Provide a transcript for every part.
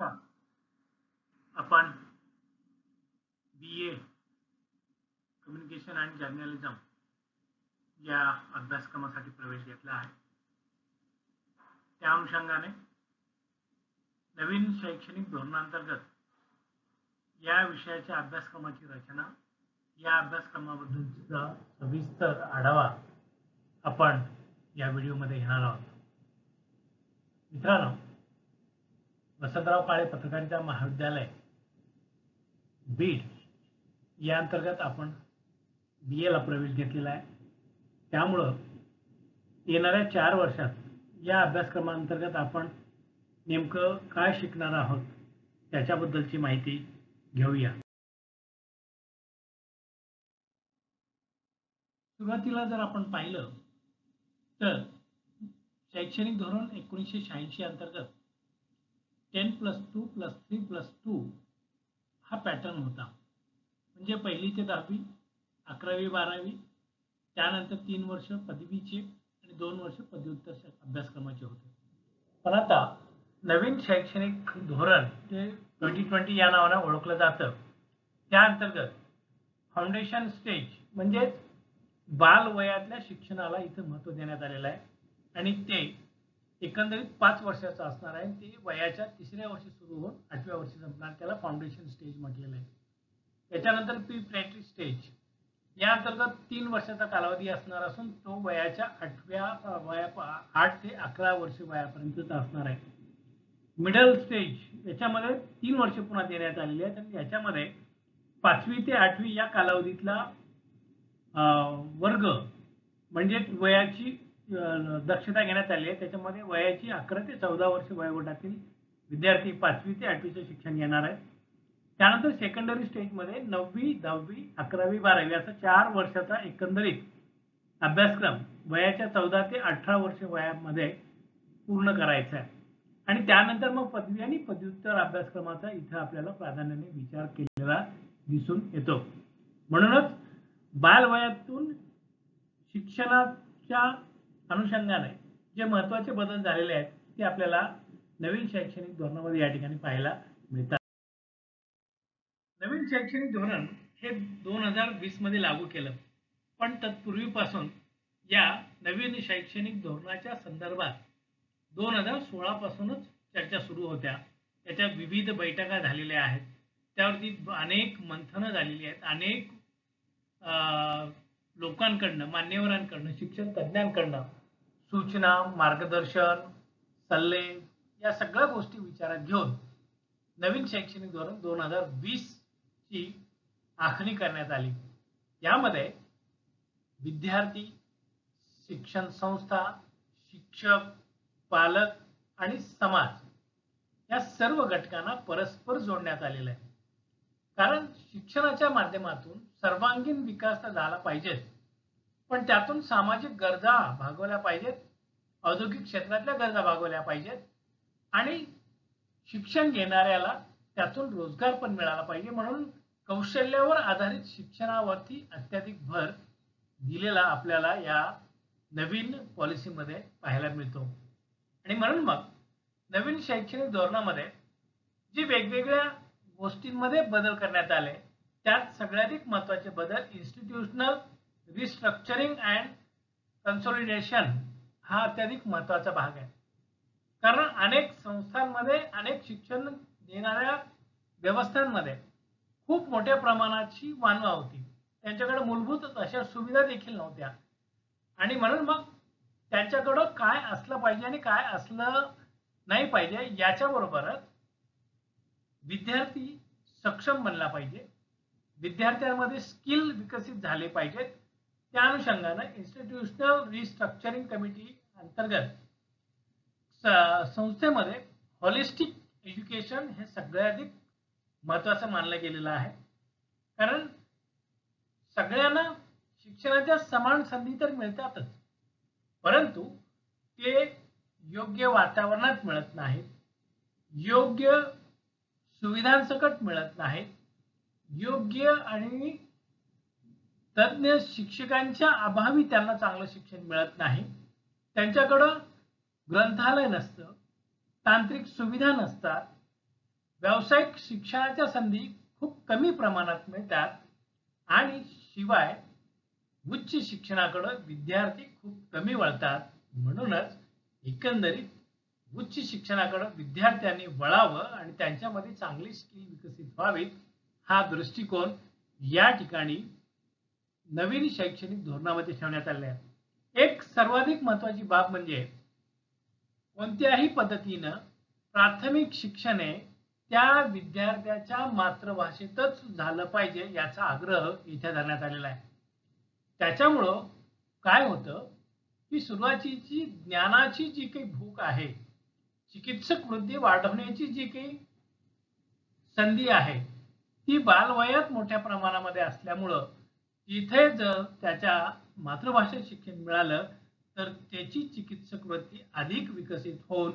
नमस्कार. आपण BA communication and journalism या अभ्यासक्रमासाठी प्रवेश घेतला आहे. त्या अनुषंगाने नवीन शैक्षणिक धोरणांतर्गत या विषयाच्या अभ्यासक्रमाची रचना, या अभ्यासक्रमाबद्दलचा सविस्तर आढावा आपण या व्हिडिओमध्ये घेणार आहोत. मित्रांनो, वसंतराव काळे पत्रकारिता महाविद्यालय बीड या अंतर्गत आपण BA ला प्रवेश घेतलेला आहे. त्यामुळं येणाऱ्या 4 वर्षात या अभ्यासक्रमांतर्गत आपण नेमकं काय शिकणार आहोत त्याच्याबद्दलची माहिती घेऊया. सुरुवातीला जर आपण पाहिलं तर शैक्षणिक धोरण 1986 अंतर्गत 10+2+3+2 हा पॅटर्न होता. म्हणजे पहिली ते 10वी, 11वी 12वी, त्यानंतर 3 वर्ष पदवीचे आणि 2 वर्ष पदव्युत्तर अभ्यासक्रमाचे होते. पण आता नवीन शैक्षणिक धोरण जे 2020 या नावाने ओळखलं जातं, त्या अंतर्गत फाउंडेशन स्टेज म्हणजेच बालवयातल्या शिक्षणाला इथं महत्त्व देण्यात आलेलं आहे आणि ते एकंदरीत 5 वर्षाचं असणार आहे. ते वयाच्या 3ऱ्या वर्षी सुरू होऊन 8व्या वर्षी संपणार. त्याला फाउंडेशन स्टेज म्हटलेलं आहे. त्याच्यानंतर प्री स्टेज या अंतर्गत 3 वर्षाचा कालावधी असणार असून तो वयाच्या 8 ते 11 वर्ष वयापर्यंतचा असणार आहे. मिडल स्टेज याच्यामध्ये 3 वर्ष पुन्हा देण्यात आलेली आहेत आणि याच्यामध्ये 5वी ते 8वी या कालावधीतला वर्ग म्हणजे वयाची दक्षता घेण्यात आली आहे. त्याच्यामध्ये वयाची 11 ते 14 वर्ष वयोगटातील विद्यार्थी 5वी ते 8वीचे शिक्षण घेणार आहेत. त्यानंतर सेकंडरी स्टेजमध्ये 9वी, 10वी, 11वी, 12वी असा 4 वर्षाचा एकंदरीत अभ्यासक्रम वयाच्या 14 ते 18 वर्ष वयामध्ये पूर्ण करायचा आहे आणि त्यानंतर मग पदवी आणि पदव्युत्तर अभ्यासक्रमाचा इथं आपल्याला प्राधान्याने विचार केलेला दिसून येतो. म्हणूनच बालवयातून शिक्षणाच्या अनुषंगाने जे महत्त्वाचे बदल झालेले आहेत ते आपल्याला नवीन शैक्षणिक धोरणामध्ये या ठिकाणी पाहायला मिळतात. नवीन शैक्षणिक धोरण हे 2020 मध्ये लागू केलं, पण तत्पूर्वीपासून या नवीन शैक्षणिक धोरणाच्या संदर्भात 2016 पासूनच चर्चा सुरू होत्या. त्याच्या विविध बैठका झालेल्या आहेत, त्यावरती अनेक मंथनं झालेली आहेत. अनेक लोकांकडनं, मान्यवरांकडनं, शिक्षण तज्ज्ञांकडनं सूचना, मार्गदर्शन, सल्ले या सगळ्या गोष्टी विचारात घेऊन नवीन शैक्षणिक धोरण 2020 ची आखणी करण्यात आली. यामध्ये विद्यार्थी, शिक्षण संस्था, शिक्षक, पालक आणि समाज या सर्व घटकांना परस्पर जोडण्यात आलेलं आहे. कारण शिक्षणाच्या माध्यमातून सर्वांगीण विकास झाला पाहिजे, पण त्यातून सामाजिक गरजा भागवल्या पाहिजेत, औद्योगिक क्षेत्रातल्या गरजा भागवल्या पाहिजेत आणि शिक्षण घेणाऱ्याला त्यातून रोजगार पण मिळाला पाहिजे. म्हणून कौशल्यावर आधारित शिक्षणावरती अत्याधिक भर दिलेला आपल्याला या नवीन पॉलिसीमध्ये पाहायला मिळतो. आणि म्हणून मग नवीन शैक्षणिक धोरणामध्ये जी वेगवेगळ्या गोष्टींमध्ये बदल करण्यात आले, त्यात सगळ्यात महत्त्वाचे बदल इन्स्टिट्यूशनल रिस्ट्रक्चरिंग अँड कन्सोलिडेशन हा अत्याधिक महत्त्वाचा भाग आहे. कारण अनेक संस्थांमध्ये, अनेक शिक्षण देणाऱ्या व्यवस्थांमध्ये खूप मोठ्या प्रमाणाची वानवा होती. त्यांच्याकडे मूलभूत अशा सुविधा देखील नव्हत्या आणि म्हणून मग त्यांच्याकडं काय असलं पाहिजे आणि काय असलं नाही पाहिजे याच्याबरोबरच विद्यार्थी सक्षम बनला पाहिजे, विद्यार्थ्यांमध्ये स्किल विकसित झाले पाहिजेत. त्या अनुषंगाने इन्स्टिट्यूशनल रिस्ट्रक्चरिंग कमिटी अंतर्गत संस्थेमध्ये होलिस्टिक एज्युकेशन हे सगळ्यात महत्त्वाचं मानलं गेलेलं आहे. कारण सगळ्यांना शिक्षणाच्या समान संधी तर मिळतातच, परंतु ते योग्य वातावरणात मिळत नाहीत, योग्य सुविधांसकट मिळत नाहीत, योग्य आणि तज्ञ शिक्षकांच्या अभावी त्यांना चांगलं शिक्षण मिळत नाही. त्यांच्याकडं ग्रंथालय नसतं, तांत्रिक सुविधा नसतात, व्यावसायिक शिक्षणाच्या संधी खूप कमी प्रमाणात मिळतात आणि शिवाय उच्च शिक्षणाकडे विद्यार्थी खूप कमी वळतात. म्हणूनच एकंदरीत उच्च शिक्षणाकडे विद्यार्थ्यांनी वळावं आणि त्यांच्यामध्ये चांगली स्किल विकसित व्हावीत हा दृष्टिकोन या ठिकाणी नवीन शैक्षणिक धोरणामध्ये ठेवण्यात आले आहे. एक सर्वाधिक महत्त्वाची बाब म्हणजे कोणत्याही पद्धतीनं प्राथमिक शिक्षण हे त्या विद्यार्थ्याच्या मातृभाषेतच झालं पाहिजे याचा आग्रह इथे धरण्यात आलेला आहे. त्याच्यामुळं काय होतं की सुरुवातीची ज्ञानाची जी काही भूक आहे, चिकित्सक वृत्ती वाढवण्याची जी काही संधी आहे ती बालवयात मोठ्या प्रमाणामध्ये असल्यामुळं इथे जर त्याच्या मातृभाषेत शिक्षण मिळालं तर त्याची चिकित्सक वृत्ती अधिक विकसित होऊन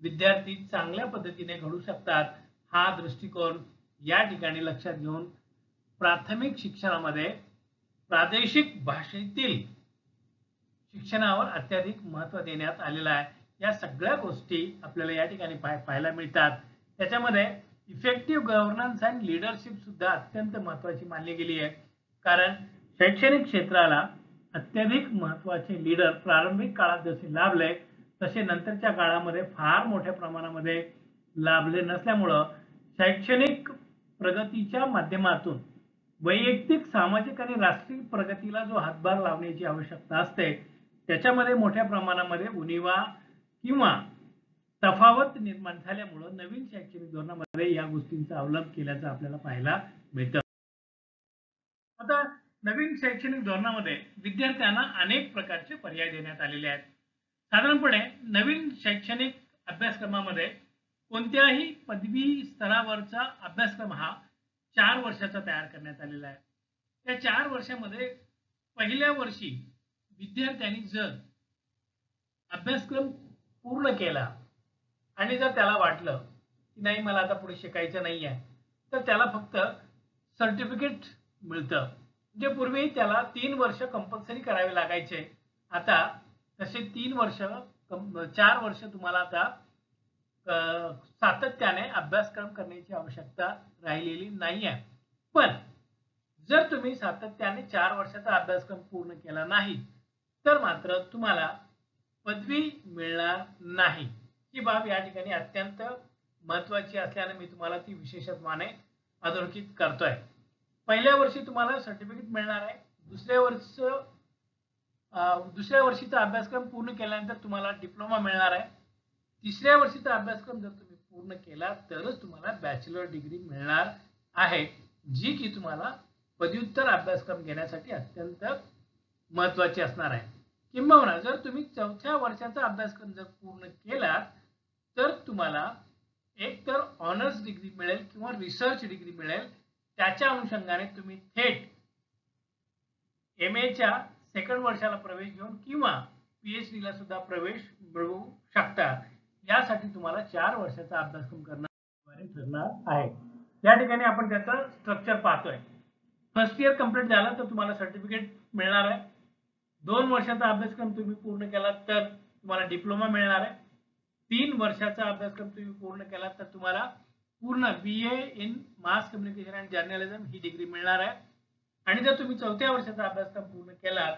विद्यार्थी चांगल्या पद्धतीने घडू शकतात. हा दृष्टिकोन या ठिकाणी लक्षात घेऊन प्राथमिक शिक्षणामध्ये प्रादेशिक भाषेतील शिक्षणावर अत्याधिक महत्त्व देण्यात आलेलं आहे. या सगळ्या गोष्टी आपल्याला या ठिकाणी पाहायला मिळतात. त्याच्यामध्ये इफेक्टिव्ह गव्हर्नन्स अँड लीडरशिप सुद्धा अत्यंत महत्त्वाची मानली गेली आहे. कारण शैक्षणिक क्षेत्राला अत्याधिक महत्त्वाचे लीडर प्रारंभिक काळात जसे लाभले तसे नंतरच्या काळामध्ये फार मोठ्या प्रमाणामध्ये लाभले नसल्यामुळं शैक्षणिक प्रगतीच्या माध्यमातून वैयक्तिक, सामाजिक आणि राष्ट्रीय प्रगतीला जो हातभार लावण्याची आवश्यकता असते त्याच्यामध्ये मोठ्या प्रमाणामध्ये उणिवा किंवा तफावत निर्माण झाल्यामुळं नवीन शैक्षणिक धोरणामध्ये या गोष्टींचा अवलंब केल्याचं आपल्याला पाहायला मिळतं. आता नवीन शैक्षणिक धोरणामध्ये विद्यार्थ्यांना अनेक प्रकारचे पर्याय देण्यात आलेले आहेत. साधारणपणे नवीन शैक्षणिक अभ्यासक्रमामध्ये कोणत्याही पदवी स्तरावरचा अभ्यासक्रम हा 4 वर्षाचा तयार करण्यात आलेला आहे. त्या 4 वर्षामध्ये पहिल्या वर्षी विद्यार्थ्यांनी जर अभ्यासक्रम पूर्ण केला आणि जर त्याला वाटलं की नाही मला आता पुढे शिकायचं नाही आहे तर त्याला फक्त सर्टिफिकेट मिळतं. जे पूर्वी त्याला 3 वर्ष कंपल्सरी करावे लागायचे, आता तसे 3 वर्ष 4 वर्ष तुम्हाला आता सातत्याने अभ्यासक्रम करण्याची आवश्यकता राहिलेली नाही आहे. पण जर तुम्ही सातत्याने 4 वर्षाचा अभ्यासक्रम पूर्ण केला नाही तर मात्र तुम्हाला पदवी मिळणार नाही. ही बाब या ठिकाणी अत्यंत महत्त्वाची असल्याने मी तुम्हाला ती विशेषत्वाने अधोरेखित करतोय. पहिल्या वर्षी तुम्हाला सर्टिफिकेट मिळणार आहे. दुसऱ्या वर्षीचा अभ्यासक्रम पूर्ण केल्यानंतर तुम्हाला डिप्लोमा मिळणार आहे. तिसऱ्या वर्षीचा अभ्यासक्रम जर तुम्ही पूर्ण केला तरच तुम्हाला बॅचलर डिग्री मिळणार आहे, जी की तुम्हाला पदव्युत्तर अभ्यासक्रम घेण्यासाठी अत्यंत महत्त्वाची असणार आहे. किंबहुना जर तुम्ही 4थ्या वर्षाचा अभ्यासक्रम जर पूर्ण केला तर तुम्हाला एक तर ऑनर्स डिग्री मिळेल किंवा रिसर्च डिग्री मिळेल. त्याच्या अनुषंगाने तुम्ही थेट MA च्या सेकंड वर्षाला प्रवेश घेऊन किंवा PhD ला सुद्धा प्रवेश मिळवू शकता. यासाठी तुम्हाला 4 वर्षाचा अभ्यासक्रम करणे ठरणार आहे. या ठिकाणी आपण त्याचं स्ट्रक्चर पाहतोय. फर्स्ट इयर कंप्लीट झालं तर तुम्हाला सर्टिफिकेट मिळणार आहे. 2 वर्षाचा अभ्यासक्रम तुम्ही पूर्ण केला तर तुम्हाला डिप्लोमा मिळणार आहे. 3 वर्षाचा अभ्यासक्रम तुम्ही पूर्ण केला तर तुम्हाला पूर्ण BA in mass communication and journalism he degree मिळणार आहे. आणि जर तुम्ही 4थ्या वर्षाचा अभ्यासक्रम पूर्ण केला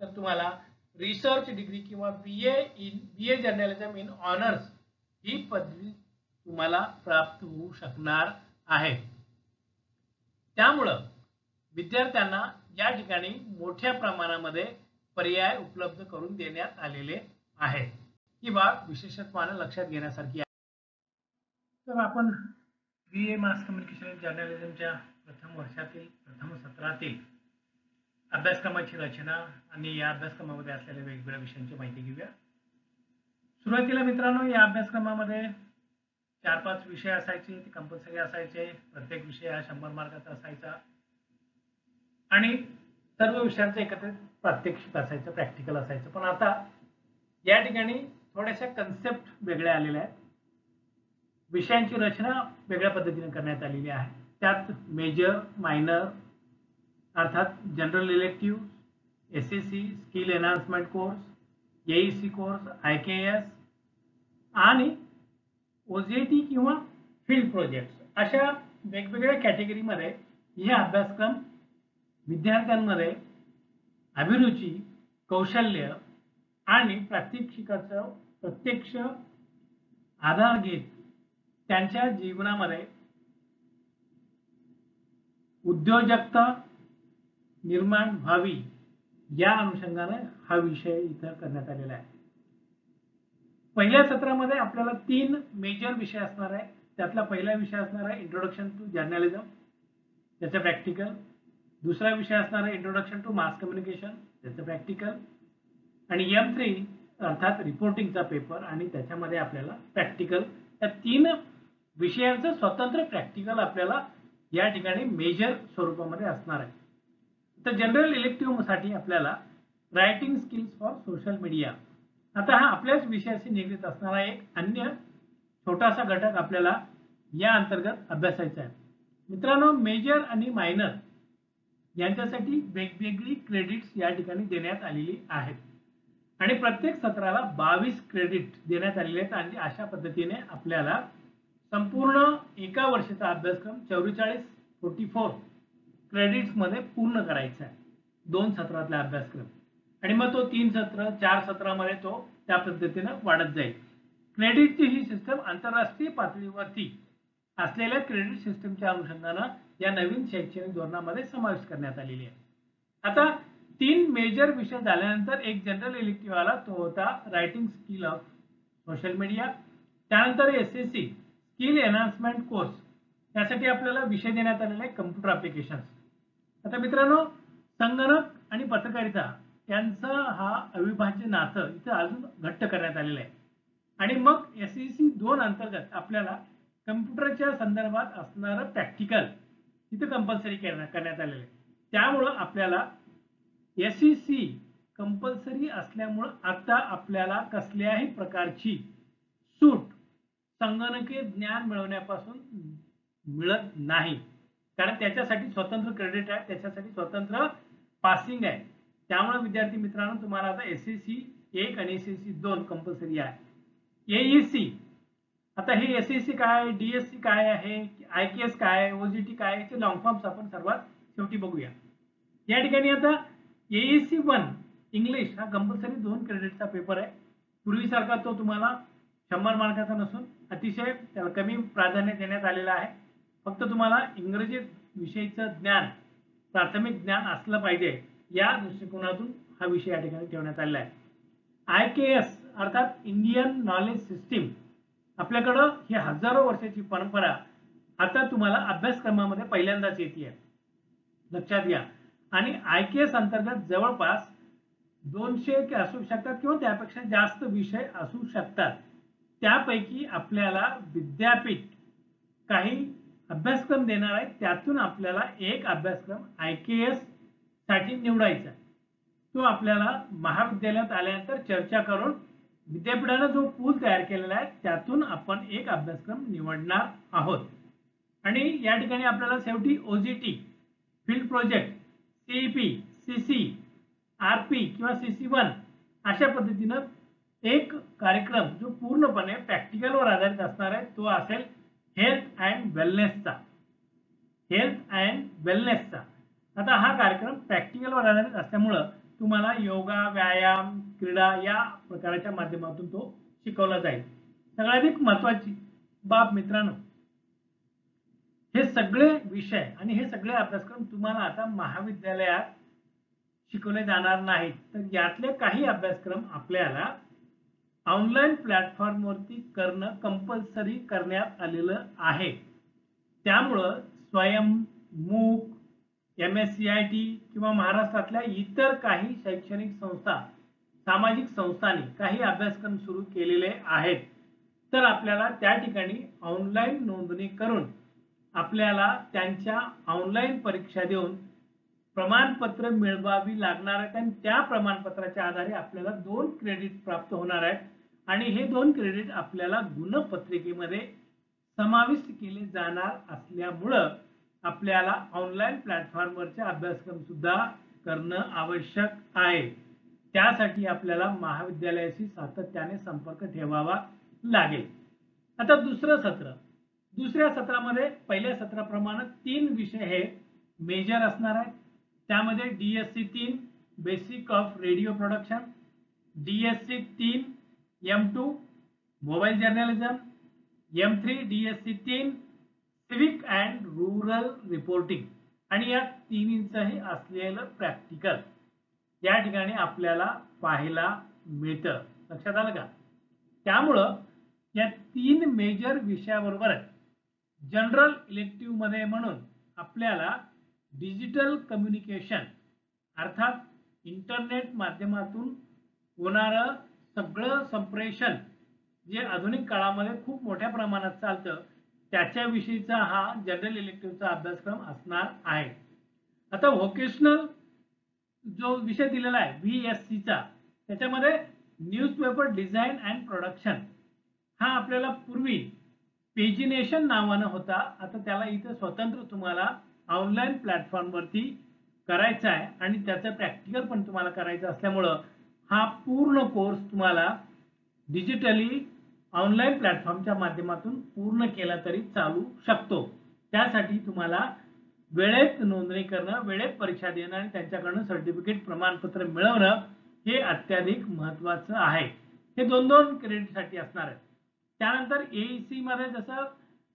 तर तुम्हाला रिसर्च डिग्री किंवा BA जर्नलिझम इन ऑनर्स ही पदवी तुम्हाला प्राप्त होऊ शकणार आहे. त्यामुळं विद्यार्थ्यांना या ठिकाणी मोठ्या प्रमाणामध्ये पर्याय उपलब्ध करून देण्यात आलेले आहेत. ही बाब विशेषत्वाने लक्षात घेण्यासारखी आहे. तर आपण BA मास कम्युनिकेशन अँड जर्नलिझमच्या प्रथम वर्षातील प्रथम सत्रातील अभ्यासक्रमाची रचना आणि या अभ्यासक्रमामध्ये असलेल्या वेगवेगळ्या विषयांची माहिती घेऊया. सुरुवातीला मित्रांनो या अभ्यासक्रमामध्ये 4-5 विषय असायचे, ते कंपल्सरी असायचे. प्रत्येक विषय हा 100 मार्काचा असायचा आणि सर्व विषयांचं एकत्रित प्रात्यक्षिक असायचं, प्रॅक्टिकल असायचं. पण आता या ठिकाणी थोड्याशा कन्सेप्ट वेगळ्या आलेल्या आहेत. विषयांची रचना वेगळ्या पद्धतीने करण्यात आलेली आहे. त्यात मेजर, मायनर अर्थात general elective, SSC, skill enhancement course, AEC course, IKS आणि OJT किंवा फील्ड प्रोजेक्ट्स अशा वेगवेगळ्या कॅटेगरीमध्ये हे अभ्यासक्रम विद्यार्थ्यांमध्ये अभिरुची, कौशल्य आणि प्रात्यक्षिकाचा प्रत्यक्ष आधार घेत त्यांच्या जीवनामध्ये उद्योजकता निर्माण व्हावी या अनुषंगाने हा विषय इथं करण्यात आलेला आहे. पहिल्या सत्रामध्ये आपल्याला 3 मेजर विषय असणार आहे. त्यातला पहिला विषय असणार आहे इंट्रोडक्शन टू जर्नलिझम, त्याचं प्रॅक्टिकल. दुसरा विषय असणार आहे इंट्रोडक्शन टू मास कम्युनिकेशन, त्याचं प्रॅक्टिकल. आणि M3 अर्थात रिपोर्टिंगचा पेपर आणि त्याच्यामध्ये आपल्याला प्रॅक्टिकल. या 3 विषयांचं स्वतंत्र प्रॅक्टिकल आपल्याला या ठिकाणी मेजर स्वरूपामध्ये असणार आहे. तर जनरल इलेक्टिव्ह साठी आपल्याला writing skills for social media, आता हा आपल्याच विषयाशी निगडीत असणारा एक अन्य छोटासा घटक आपल्याला या अंतर्गत अभ्यासायचा आहे. मित्रांनो, मेजर आणि मायनर यांच्यासाठी वेगवेगळी क्रेडिट्स या ठिकाणी देण्यात आलेली आहेत आणि प्रत्येक सत्राला 22 क्रेडिट देण्यात आलेले आहेत आणि अशा पद्धतीने आपल्याला संपूर्ण एका वर्षाचा अभ्यासक्रम 44 क्रेडिट्स मध्ये पूर्ण करायचा आहे 2 सत्रातला अभ्यासक्रम. आणि मग तो 3 सत्र 4 सत्रामध्ये तो त्या पद्धतीने वाढत जाईल. क्रेडिटची ही सिस्टम आंतरराष्ट्रीय पातळीवरती असलेल्या क्रेडिट सिस्टमच्या अनुषंगाने या नवीन शैक्षणिक धोरणामध्ये समाविष्ट करण्यात आलेली आहे. आता 3 मेजर विषय झाल्यानंतर एक जनरल इलेक्टिव्ह आला, तो होता writing skill of social media. त्यानंतर SSC स्किल एनहान्समेंट कोर्स, त्यासाठी आपल्याला विषय देण्यात आलेला आहे कम्प्युटर ऍप्लिकेशन्स. आता मित्रांनो, संगणक आणि पत्रकारिता यांचं हा अविभाज्य नातं इथं अजून घट्ट करण्यात आलेलं आहे. आणि मग SSC 2 अंतर्गत आपल्याला कम्प्युटरच्या संदर्भात असणारं प्रॅक्टिकल इथं कंपल्सरी करण्यात आलेलं आहे. त्यामुळं आपल्याला SSC कंपल्सरी असल्यामुळं आता आपल्याला कसल्याही प्रकारची सूट संगणकीय ज्ञान मिळवण्यापासून मिळत नाही, कारण त्याच्यासाठी स्वतंत्र क्रेडिट आहे, त्याच्यासाठी स्वतंत्र पासिंग आहे. त्यामुळे विद्यार्थी मित्रांनो, तुम्हाला आता SSC 1 आणि SSC 2 कंपल्सरी आहे. AEC, आता हे SSC काय, DSC काय आहे, IKS काय आहे, OGT काय आहे, याचे लॉंग फॉर्म्स आपण सर्वात शेवटी बघूया. या ठिकाणी आता AEC 1 इंग्लिश हा कंपल्सरी 2 क्रेडिटचा पेपर आहे. पूर्वीसारखा तो तुम्हाला 100 मार्काचा नसून अतिशय त्याला कमी प्राधान्य देण्यात आलेलं आहे. फक्त तुम्हाला इंग्रजी विषयीचं ज्ञान, प्राथमिक ज्ञान असलं पाहिजे या दृष्टिकोनातून हा विषय या ठिकाणी ठेवण्यात आलेला आहे. IKS अर्थात इंडियन नॉलेज सिस्टीम, आपल्याकडं ही हजारो वर्षाची परंपरा आता तुम्हाला अभ्यासक्रमामध्ये पहिल्यांदाच येते, लक्षात घ्या. आणि IKS अंतर्गत जवळपास 200 असू शकतात किंवा त्यापेक्षा जास्त विषय असू शकतात. त्यापैकी आपल्याला विद्यापीठ काही अभ्यासक्रम देणार आहे, त्यातून आपल्याला एक अभ्यासक्रम IKS साठी निवडायचा. तो आपल्याला महाविद्यालयात आल्यानंतर चर्चा करून विद्यापीठाने जो पूल तयार केलेला आहे त्यातून आपण एक अभ्यासक्रम निवडणार आहोत. आणि या ठिकाणी आपल्याला शेवटी OGT, field project, CEP, CC, RP किंवा CC1 अशा पद्धतीनं एक कार्यक्रम जो पूर्णपणे प्रॅक्टिकलवर आधारित असणार आहे, तो असेल हेल्थ अँड वेलनेसचा. आता हा कार्यक्रम प्रॅक्टिकलवर आधारित असल्यामुळं तुम्हाला योगा, व्यायाम, क्रीडा या प्रकाराच्या माध्यमातून तो शिकवला जाईल. सगळ्याधिक महत्त्वाची बाब मित्रांनो, हे सगळे विषय आणि हे सगळे अभ्यासक्रम तुम्हाला आता महाविद्यालयात शिकवले जाणार नाहीत, तर यातले काही अभ्यासक्रम आपल्याला ऑनलाईन प्लॅटफॉर्मवरती करणं कंपल्सरी करण्यात आलेलं आहे. त्यामुळं स्वयं, मूक, MSCIT किंवा महाराष्ट्रातल्या इतर काही शैक्षणिक संस्था, सामाजिक संस्थांनी काही अभ्यासक्रम सुरू केलेले आहेत, तर आपल्याला त्या ठिकाणी ऑनलाईन नोंदणी करून आपल्याला त्यांच्या ऑनलाईन परीक्षा देऊन प्रमाणपत्र मिळवावी लागणार आहेत. आणि त्या प्रमाणपत्राच्या आधारे आपल्याला 2 क्रेडिट प्राप्त होणार आहेत आणि हे 2 क्रेडिट आपल्याला गुणपत्रिकेमध्ये समाविष्ट केले जाणार असल्यामुळं आपल्याला ऑनलाईन प्लॅटफॉर्मवरचे अभ्यासक्रम सुद्धा करणं आवश्यक आहे. त्यासाठी आपल्याला महाविद्यालयाशी सातत्याने संपर्क ठेवावा लागेल. आता दुसरं सत्र दुसऱ्या सत्रामध्ये पहिल्या सत्राप्रमाणे 3 विषय हे मेजर असणार आहेत. त्यामध्ये DSC 3 basic of radio production, DSC 3 M2 mobile journalism, M3 DSC 3 civic and rural reporting आणि या तिन्हींचंही असलेलं प्रॅक्टिकल या ठिकाणी आपल्याला पाहायला मिळतं. लक्षात आलं का? त्यामुळं या 3 मेजर विषयाबरोबर जनरल इलेक्टिव्ह मध्ये म्हणून आपल्याला डिजिटल कम्युनिकेशन अर्थात इंटरनेट माध्यमातून होणारं सगळं संप्रेषण जे आधुनिक काळामध्ये खूप मोठ्या प्रमाणात चालतं त्याच्याविषयीचा हा जनरल इलेक्टिव्हचा अभ्यासक्रम असणार आहे. आता व्होकेशनल जो विषय दिलेला आहे VSC चा त्याच्यामध्ये न्यूजपेपर डिझाईन अँड प्रोडक्शन हा आपल्याला पूर्वी पेजिनेशन नावानं होता. आता त्याला इथे स्वतंत्र तुम्हाला ऑनलाईन प्लॅटफॉर्मवरती करायचा आहे आणि त्याचं प्रॅक्टिकल पण तुम्हाला करायचं असल्यामुळं हा पूर्ण कोर्स तुम्हाला डिजिटली ऑनलाईन प्लॅटफॉर्मच्या माध्यमातून पूर्ण केला तरी चालू शकतो. त्यासाठी तुम्हाला वेळेत नोंदणी करणं, वेळेत परीक्षा देणं आणि त्यांच्याकडून सर्टिफिकेट प्रमाणपत्र मिळवणं हे अत्याधिक महत्त्वाचं आहे. हे 2-2 क्रेडिटसाठी असणार आहे. त्यानंतर AEC मध्ये जसं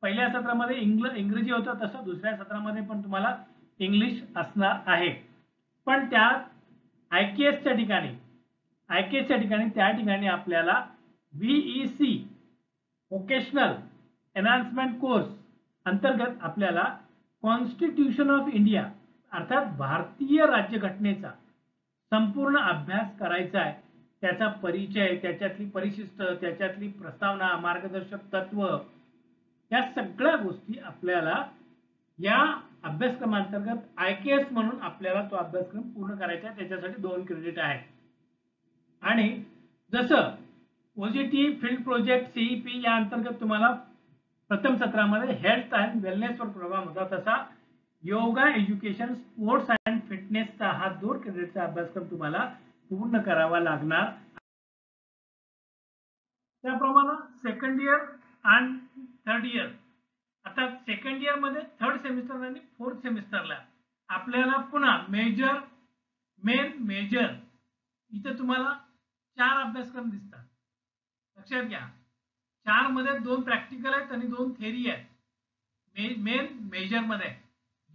पहिल्या सत्रामध्ये इंग्रजी होतं तसं दुसऱ्या सत्रामध्ये पण तुम्हाला इंग्लिश असणार आहे. पण त्यात IKS च्या ठिकाणी त्या ठिकाणी आपल्याला VEC व्होकेशनल एनहान्समेंट कोर्स अंतर्गत आपल्याला कॉन्स्टिट्यूशन ऑफ इंडिया अर्थात भारतीय राज्यघटनेचा संपूर्ण अभ्यास करायचा आहे. त्याचा परिचय, त्याच्यातली परिशिष्ट, त्याच्यातली प्रस्तावना, मार्गदर्शक तत्व या सगळ्या गोष्टी आपल्याला या अभ्यासक्रमांतर्गत IKS म्हणून आपल्याला तो अभ्यासक्रम पूर्ण करायचा आहे. त्याच्यासाठी 2 क्रेडिट आहेत. आणि जसं OGT फील्ड प्रोजेक्ट CEP या अंतर्गत तुम्हाला प्रथम सत्रामध्ये हेल्थ अँड वेलनेस वर प्रोग्राम होता तसा योगा एज्युकेशन स्पोर्ट्स अँड फिटनेसचा हा 2 क्रेडिटचा अभ्यासक्रम तुम्हाला पूर्ण करावा लागणार. त्याप्रमाणे सेकंड इयर आणि थर्ड इयर आता सेकंड इयर मध्ये थर्ड सेमिस्टर आणि फोर्थ सेमिस्टरला आपल्याला पुन्हा मेजर मेजर इथे तुम्हाला 4 अभ्यासक्रम दिसतात. लक्षात घ्या 4 मध्ये 2 प्रॅक्टिकल आहेत आणि 2 थेअरी आहेत. मेजर मध्ये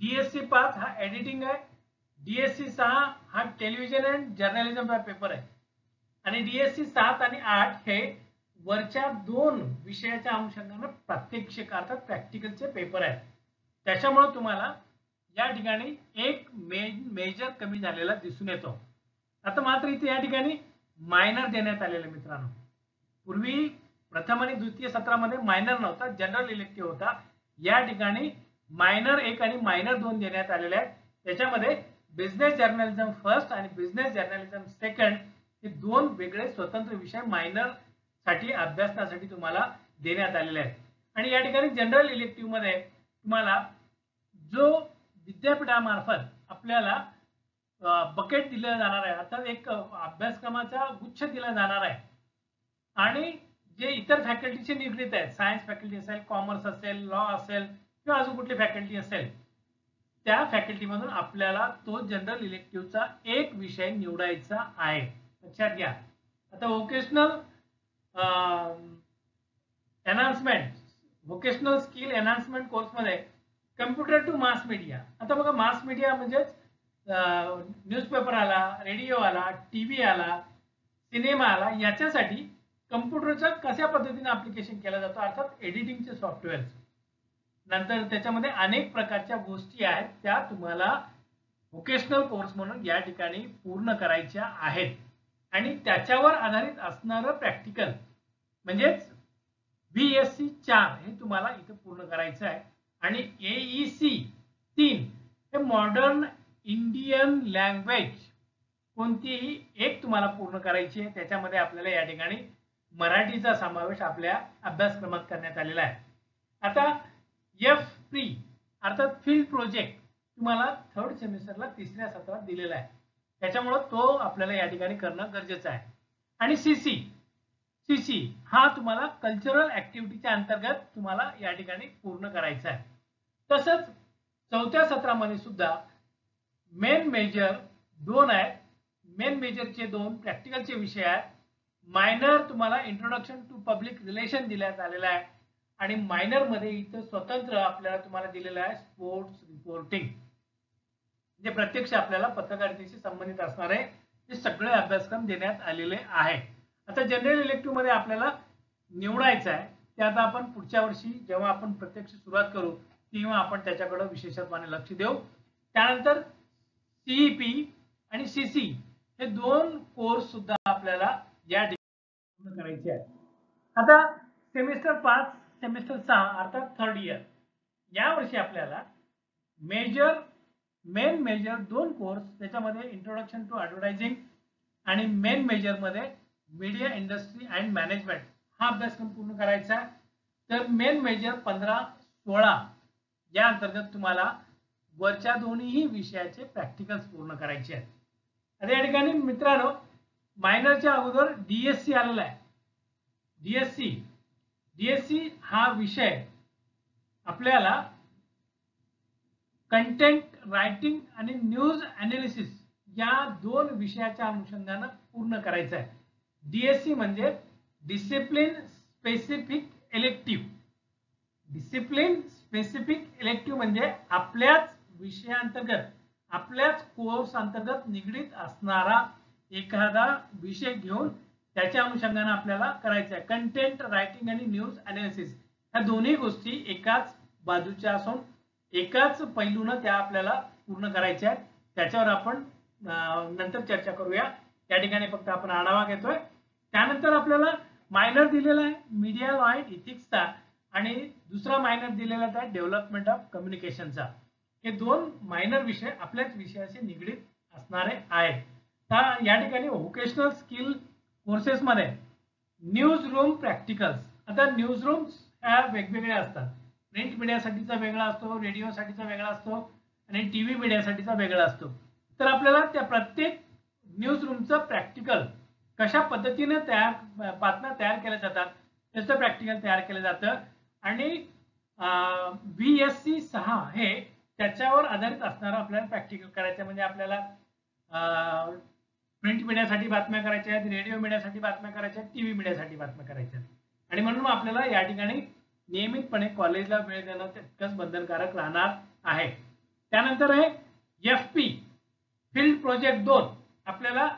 DSC 5 हा एडिटिंग आहे, DSC 6 हा टेलिव्हिजन अँड जर्नलिझमचा पेपर आहे आणि DSC 7 आणि 8 हे वरच्या 2 विषयाच्या अनुषंगाने प्रात्यक्षिक अर्थात प्रॅक्टिकलचे पेपर आहेत. त्याच्यामुळे तुम्हाला या ठिकाणी एक मेजर कमी झालेला दिसून येतो. आता मात्र इथे या ठिकाणी मायनर देण्यात आलेले मित्रांनो. पूर्वी प्रथम आणि द्वितीय सत्रामध्ये मायनर नव्हता, जनरल इलेक्टिव्ह होता. या ठिकाणी मायनर 1 आणि मायनर 2 देण्यात आलेले आहेत. त्याच्यामध्ये बिझनेस जर्नलिझम फर्स्ट आणि बिझनेस जर्नलिझम सेकंड हे 2 वेगळे स्वतंत्र विषय मायनर साठी अभ्यासनासाठी तुम्हाला देण्यात आलेले आहेत. आणि या ठिकाणी जनरल इलेक्टिव्ह मध्ये तुम्हाला जो विद्यापीठामार्फत आपल्याला बकेट दिलं जाणार आहे अर्थात एक अभ्यासक्रमाचा गुच्छ दिला जाणार आहे आणि जे इतर फॅकल्टीचे निगडीत आहेत, सायन्स फॅकल्टी असेल, कॉमर्स असेल, लॉ असेल किंवा अजून कुठली फॅकल्टी असेल, त्या फॅकल्टीमधून आपल्याला तो जनरल इलेक्टिव्हचा एक विषय निवडायचा आहे. लक्षात घ्या. आता vocational enhancement vocational skill enhancement कोर्समध्ये कम्प्युटर टू मास मीडिया. आता बघा मास मीडिया म्हणजेच न्यूजपेपर आला, रेडिओ आला, TV आला, सिनेमा आला, याच्यासाठी कम्प्युटरचा कशा पद्धतीने ऍप्लिकेशन केला जातो अर्थात एडिटिंगचे सॉफ्टवेअर. नंतर त्याच्यामध्ये अनेक प्रकारच्या गोष्टी आहेत त्या तुम्हाला व्होकेशनल कोर्स म्हणून या ठिकाणी पूर्ण करायच्या आहेत आणि त्याच्यावर आधारित असणारं प्रॅक्टिकल म्हणजेच VSC 4 हे तुम्हाला इथे पूर्ण करायचं आहे. आणि AEC 3 हे मॉडर्न इंडियन लँग्वेज कोणतीही एक तुम्हाला पूर्ण करायची आहे. त्याच्यामध्ये आपल्याला या ठिकाणी मराठीचा समावेश आपल्या अभ्यासक्रमात करण्यात आलेला आहे. आता FPRE अर्थात फील्ड प्रोजेक्ट तुम्हाला थर्ड सेमिस्टरला 3ऱ्या सत्रात दिलेला आहे. त्याच्यामुळे तो आपल्याला या ठिकाणी करणं गरजेचं आहे. आणि सीसी हा तुम्हाला कल्चरल ऍक्टिव्हिटीच्या अंतर्गत तुम्हाला या ठिकाणी पूर्ण करायचा आहे. तसंच चौथ्या सत्रामध्ये सुद्धा मेन मेजर 2 आहेत. मेन मेजरचे 2 प्रॅक्टिकलचे विषय आहेत. मायनर तुम्हाला इंट्रोडक्शन टू पब्लिक रिलेशन दिल्यात आलेला आहे आणि मायनर मध्ये इथं स्वतंत्र आपल्याला तुम्हाला दिलेलं आहे स्पोर्ट्स रिपोर्टिंग, जे प्रत्यक्ष आपल्याला पत्रकारितेशी संबंधित असणार आहे. हे सगळे अभ्यासक्रम देण्यात आलेले आहे. आता जनरल इलेक्टिव्ह मध्ये आपल्याला निवडायचं आहे, ते आता आपण पुढच्या वर्षी जेव्हा आपण प्रत्यक्ष सुरुवात करू तेव्हा आपण त्याच्याकडे विशेषत्वाने लक्ष देऊ. त्यानंतर सीईपी आणि सीसी हे 2 कोर्स सुद्धा आपल्याला या ठिकाणी करायचे आहेत. आता सेमिस्टर 5 सेमिस्टर 6 अर्थात थर्ड इयर या वर्षी आपल्याला मेन मेजर 2 कोर्स, त्याच्यामध्ये इंट्रोडक्शन टू ॲडव्हर्टायझिंग आणि मेन मेजर मध्ये मीडिया इंडस्ट्री अँड मॅनेजमेंट हा अभ्यासक्रम पूर्ण करायचा आहे. तर मेन मेजर 15-16 या अंतर्गत तुम्हाला वरच्या दोन्ही विषयाचे प्रॅक्टिकल्स पूर्ण करायचे आहेत. आता या ठिकाणी मित्रांनो, मायनरच्या अगोदर डीएससी आलेला आहे. डीएससी हा विषय आपल्याला कंटेंट रायटिंग आणि न्यूज अनालिसिस या 2 विषयाच्या अनुषंगाने पूर्ण करायचा आहे. डीएससी म्हणजे discipline specific elective. Discipline specific elective म्हणजे आपल्याच विषयांतर्गत, आपल्याच कोर्स अंतर्गत निगडीत असणारा एखादा विषय घेऊन त्याच्या अनुषंगाने आपल्याला करायचा आहे. कंटेंट रायटिंग आणि न्यूज अनालिसिस ह्या दोन्ही गोष्टी एकाच बाजूच्या असून एकाच पैलूने त्या आपल्याला पूर्ण करायच्या आहेत. त्याच्यावर आपण नंतर चर्चा करूया. या ठिकाणी फक्त आपण आढावा घेतोय. त्यानंतर आपल्याला मायनर दिलेला आहे मीडिया लॉ अँड इथिक्सचा आणि दुसरा मायनर दिलेला आहे डेव्हलपमेंट ऑफ कम्युनिकेशनचा. हे 2 मायनर विषय आपल्याच विषयाशी निगडीत असणारे आहेत. तर या ठिकाणी व्होकेशनल स्किल कोर्सेस मध्ये न्यूज रूम प्रॅक्टिकल्स. आता न्यूज रूम्स ह्या वेगवेगळ्या असतात. प्रिंट मीडियासाठीचा वेगळा असतो, रेडिओसाठीचा वेगळा असतो आणि टीव्ही मीडियासाठीचा वेगळा असतो. तर आपल्याला त्या प्रत्येक न्यूज रूमचं प्रॅक्टिकल कशा पद्धतीने बातम्या तयार केल्या जातात त्याचं प्रॅक्टिकल तयार केलं जातं आणि VSC 6 हे त्याच्यावर आधारित असणारं आपल्याला प्रॅक्टिकल करायचं. म्हणजे आपल्याला प्रिंट मीडियासाठी बातम्या करायच्या आहेत, रेडिओ मीडियासाठी बातम्या करायच्या आहेत, टीव्ही मीडियासाठी बातम्या करायच्या आहेत आणि म्हणून आपल्याला या ठिकाणी नियमितपणे कॉलेजला वेळ देणं तितकंच बंधनकारक राहणार आहे. त्यानंतर आहे FP फील्ड प्रोजेक्ट 2. आपल्याला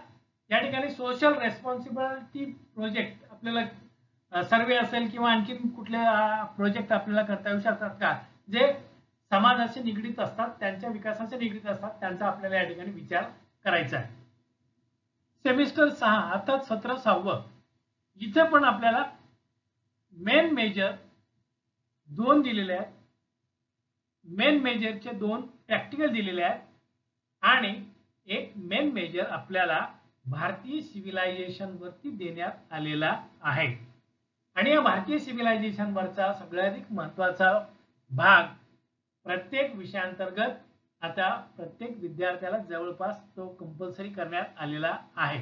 या ठिकाणी सोशल रेस्पॉन्सिबिलिटी प्रोजेक्ट, आपल्याला सर्वे असेल किंवा आणखी कुठले प्रोजेक्ट आपल्याला करता येऊ शकतात का, जे समाजाशी निगडीत असतात, त्यांच्या विकासाशी निगडीत असतात, त्यांचा आपल्याला या ठिकाणी विचार करायचा आहे. सेमिस्टर 6 अर्थात सत्र 6 इथे पण आपल्याला मेन मेजर 2 दिलेले आहेत. मेन मेजरचे 2 प्रॅक्टिकल दिलेले आहेत आणि एक मेन मेजर आपल्याला भारतीय सिव्हिलायझेशन वरती देण्यात आलेला आहे. आणि या भारतीय सिव्हिलायझेशन वरचा सगळ्यात महत्त्वाचा भाग प्रत्येक विषयांतर्गत आता प्रत्येक विद्यार्थ्याला जवळपास तो कंपल्सरी करण्यात आलेला आहे.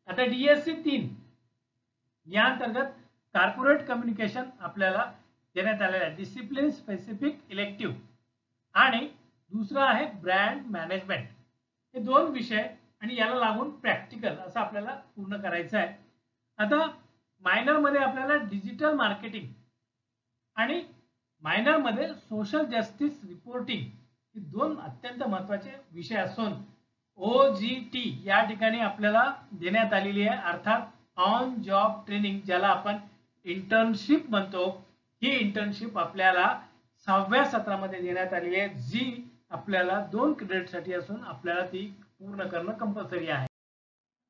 आता DSC 3 या अंतर्गत कॉर्पोरेट कम्युनिकेशन आपल्याला देण्यात आलेला आहे, डिसिप्लिन स्पेसिफिक इलेक्टिव्ह, आणि दुसरा आहे ब्रँड मॅनेजमेंट. हे 2 विषय आणि याला लागून प्रॅक्टिकल असं आपल्याला पूर्ण करायचं आहे. आता मायनर मध्ये आपल्याला डिजिटल मार्केटिंग आणि मायनर मध्ये सोशल जस्टिस रिपोर्टिंग हे 2 अत्यंत महत्त्वाचे विषय असून OJT या ठिकाणी आपल्याला देण्यात आलेली आहे, अर्थात ऑन जॉब ट्रेनिंग, ज्याला आपण इंटर्नशिप म्हणतो. ही इंटर्नशिप आपल्याला 6व्या सत्रामध्ये देण्यात आलेली आहे, जी आपल्याला 2 क्रेडिटसाठी असून आपल्याला ती पूर्ण करणं कंपल्सरी आहे.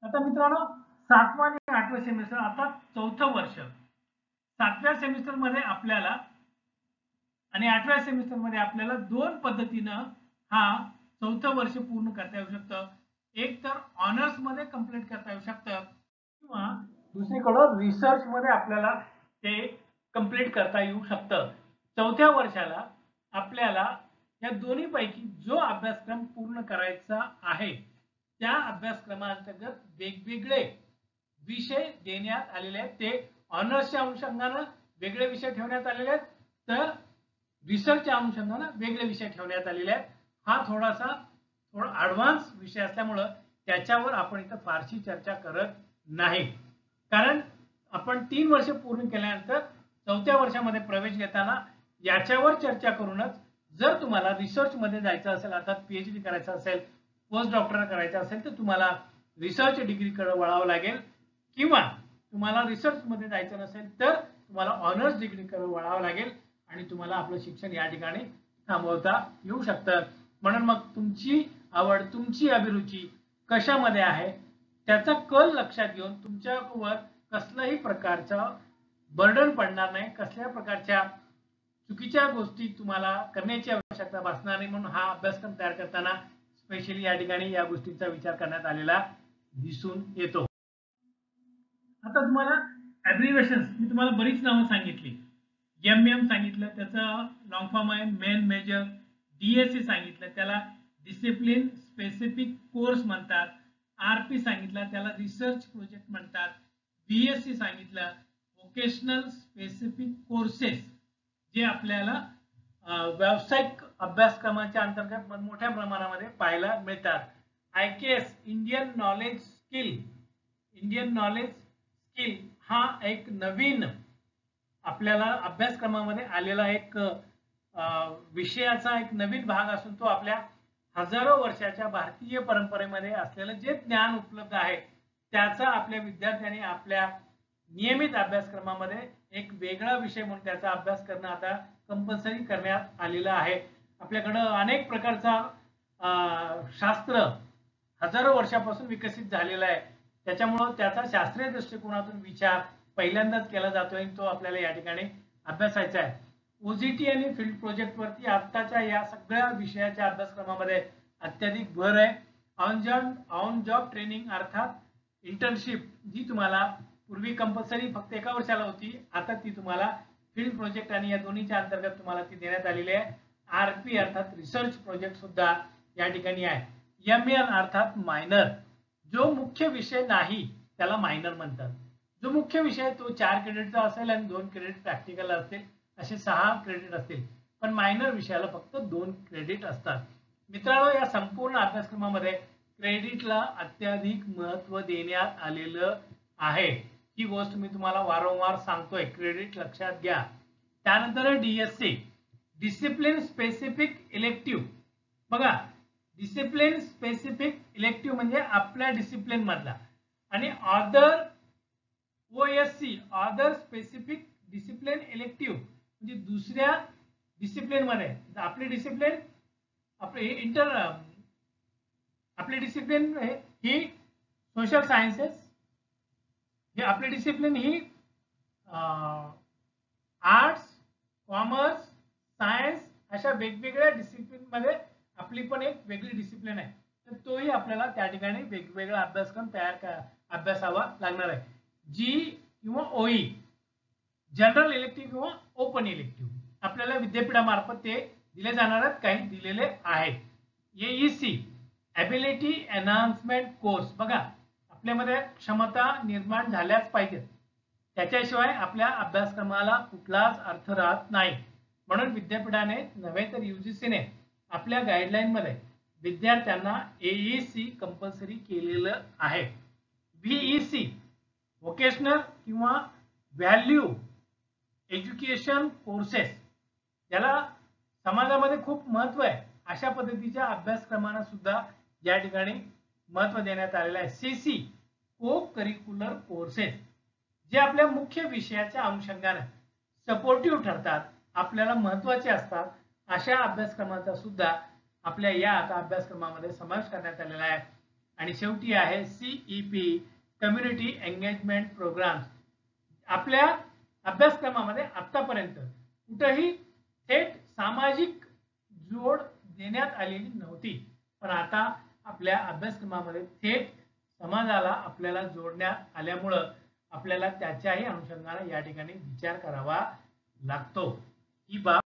आता मित्रांनो, 7वा आणि 8वा सेमिस्टर, आता 4थं वर्ष. 7व्या सेमिस्टर मध्ये आपल्याला आणि 8व्या सेमिस्टर मध्ये आपल्याला 2 पद्धतीनं हा 4थं वर्ष पूर्ण करता येऊ शकतं. एक तर ऑनर्स मध्ये कंप्लीट करता येऊ शकतं किंवा दुसरीकडे रिसर्च मध्ये आपल्याला ते कंप्लीट करता येऊ शकतं. 4थ्या वर्षाला आपल्याला या दोन्ही पैकी जो अभ्यासक्रम पूर्ण करायचा आहे त्या अभ्यासक्रमांतर्गत वेगवेगळे विषय देण्यात आलेले आहेत. ते ऑनर्सच्या अनुषंगाने वेगळे विषय ठेवण्यात आलेले आहेत, तर रिसर्चच्या अनुषंगाने वेगळे विषय ठेवण्यात आलेले आहेत. हा थोडा ॲडव्हान्स विषय असल्यामुळे त्याच्यावर आपण इथं फारशी चर्चा करत नाही, कारण आपण 3 वर्ष पूर्ण केल्यानंतर 4थ्या वर्षामध्ये प्रवेश घेताना याच्यावर चर्चा करूनच, जर तुम्हाला रिसर्च मध्ये जायचं असेल, अर्थात पीएचडी करायचं असेल, पोस्ट डॉक्टर करायचं असेल, तर तुम्हाला रिसर्च डिग्रीकडे वळावं लागेल, किंवा तुम्हाला रिसर्च मध्ये जायचं नसेल तर तुम्हाला ऑनर्स डिग्रीकडे वळावं लागेल आणि तुम्हाला आपलं शिक्षण या ठिकाणी थांबवता येऊ शकतं. म्हणून मग तुमची आवड, तुमची अभिरुची कशामध्ये आहे त्याचा कल लक्षात घेऊन तुमच्यावर कसल्याही प्रकारचं बर्डन पडणार नाही, कसल्याही प्रकारच्या चुकीच्या गोष्टी तुम्हाला करण्याची आवश्यकता भासणार नाही. म्हणून हा अभ्यासक्रम तयार करताना स्पेशली या ठिकाणी या गोष्टींचा विचार करण्यात आलेला दिसून येतो. आता तुम्हाला ॲब्रिव्हिएशन्स मी तुम्हाला बरीच नावं सांगितली. एम सांगितलं, त्याचा लॉंग फॉर्म आहे मेन मेजर. डीएससी सांगितलं, त्याला डिसिप्लिन स्पेसिफिक कोर्स म्हणतात. आरपी सांगितलं, त्याला रिसर्च प्रोजेक्ट म्हणतात. बीएससी सांगितलं, व्होकेशनल स्पेसिफिक कोर्सेस, जे आपल्याला व्यावसायिक अभ्यासक्रमाच्या अंतर्गत मोठ्या प्रमाणामध्ये पाहायला मिळतात. आयकेएस इंडियन नॉलेज स्किल हा एक नवीन आपल्याला अभ्यासक्रमामध्ये आलेला एक विषयाचा एक नवीन भाग असून तो आपल्या हजारो वर्षाच्या भारतीय परंपरेमध्ये असलेलं जे ज्ञान उपलब्ध आहे त्याचा आपल्या विद्यार्थ्यांनी आपल्या नियमित अभ्यासक्रमामध्ये एक वेगळा विषय म्हणून त्याचा अभ्यास करणं आता कंपल्सरी करण्यात आलेलं आहे. आपल्याकडे अनेक प्रकारचा शास्त्र हजारो वर्षापासून विकसित झालेला आहे, त्याच्यामुळे त्याचा शास्त्रीय दृष्टिकोनातून विचार पहिल्यांदाच केला जातोय, तो आपल्याला या ठिकाणी अभ्यासायचा आहे. ओजीटी आणि फील्ड प्रोजेक्ट वरती आताच्या या सगळ्या विषयाच्या अभ्यासक्रमामध्ये अत्याधिक भर आहे. ऑन जॉब ट्रेनिंग अर्थात इंटर्नशिप, जी तुम्हाला पूर्वी कंपल्सरी फक्त 1 वर्षाला होती, आता ती तुम्हाला फील्ड प्रोजेक्ट आणि या दोन्हीच्या अंतर्गत तुम्हाला ती देण्यात आलेली आहे. आरपी अर्थात रिसर्च प्रोजेक्ट सुद्धा या ठिकाणी आहे. एमएन अर्थात मायनर, जो मुख्य विषय नाही त्याला मायनर म्हणतात. जो मुख्य विषय तो 4 क्रेडिटचा असेल आणि 2 क्रेडिट प्रॅक्टिकल असतील, असे 6 क्रेडिट असतील, पण मायनर विषयाला फक्त 2 क्रेडिट असतात. मित्रांनो, या संपूर्ण अभ्यासक्रमामध्ये क्रेडिटला अत्याधिक महत्त्व देण्यात आलेलं आहे. ही गोष्ट मी तुम्हाला वारंवार सांगतोय, क्रेडिट लक्षात घ्या. त्यानंतर डीएससी डिसिप्लिन स्पेसिफिक इलेक्टिव्ह. बघा, डिसिप्लिन स्पेसिफिक इलेक्टिव्ह म्हणजे आपल्या डिसिप्लिन मधला, आणि other OSC other specific discipline elective म्हणजे दुसऱ्या डिसिप्लिन मध्ये आपली डिसिप्लिन आपली डिसिप्लिन ही सोशल सायन्सेस, हे आपली डिसिप्लिन ही आर्ट्स, कॉमर्स, सायन्स अशा वेगवेगळ्या डिसिप्लिन मध्ये आपली पण एक वेगळी डिसिप्लिन आहे. तर तोही आपल्याला त्या ठिकाणी वेगवेगळा अभ्यासक्रम अभ्यासावा लागणार आहे. जी किंवा ओई जनरल इलेक्टिव्ह किंवा ओपन इलेक्टिव्ह आपल्याला विद्यापीठामार्फत ते दिले जाणार आहेत, काही दिलेले आहेत. AEC ability enhancement course. बघा, आपल्यामध्ये क्षमता निर्माण झाल्याच पाहिजेत, त्याच्याशिवाय आपल्या अभ्यासक्रमाला कुठलाच अर्थ राहत नाही. म्हणून विद्यापीठाने नव्हे तर यूजीसीने आपल्या गाईडलाईन मध्ये विद्यार्थ्यांना एईसी कंपल्सरी केलेलं आहे. व्हीईसी व्होकेशनल किंवा व्हॅल्यू एज्युकेशन कोर्सेस, याला समाजामध्ये खूप महत्त्व आहे, अशा पद्धतीच्या अभ्यासक्रमांना सुद्धा या ठिकाणी महत्त्व देण्यात आलेलं आहे. सीसी को करिक्युलर कोर्सेस, जे आपल्या मुख्य विषयाच्या अनुषंगाने सपोर्टिव्ह ठरतात, आपल्याला महत्त्वाचे असतात, अशा अभ्यासक्रमाचा सुद्धा आपल्या या आता अभ्यासक्रमामध्ये समावेश करण्यात आलेला आहे. आणि शेवटी आहे सीईपी कम्युनिटी एंगेजमेंट प्रोग्राम्स. आपल्या अभ्यासक्रमामध्ये आतापर्यंत कुठेही थेट सामाजिक जोड देण्यात आलेली नव्हती, पण आता आपल्या अभ्यासक्रमामध्ये थेट समाजाला आपल्याला जोडण्यात आल्यामुळं आपल्याला त्याच्याही अनुषंगाने या ठिकाणी विचार करावा लागतो. ही बाब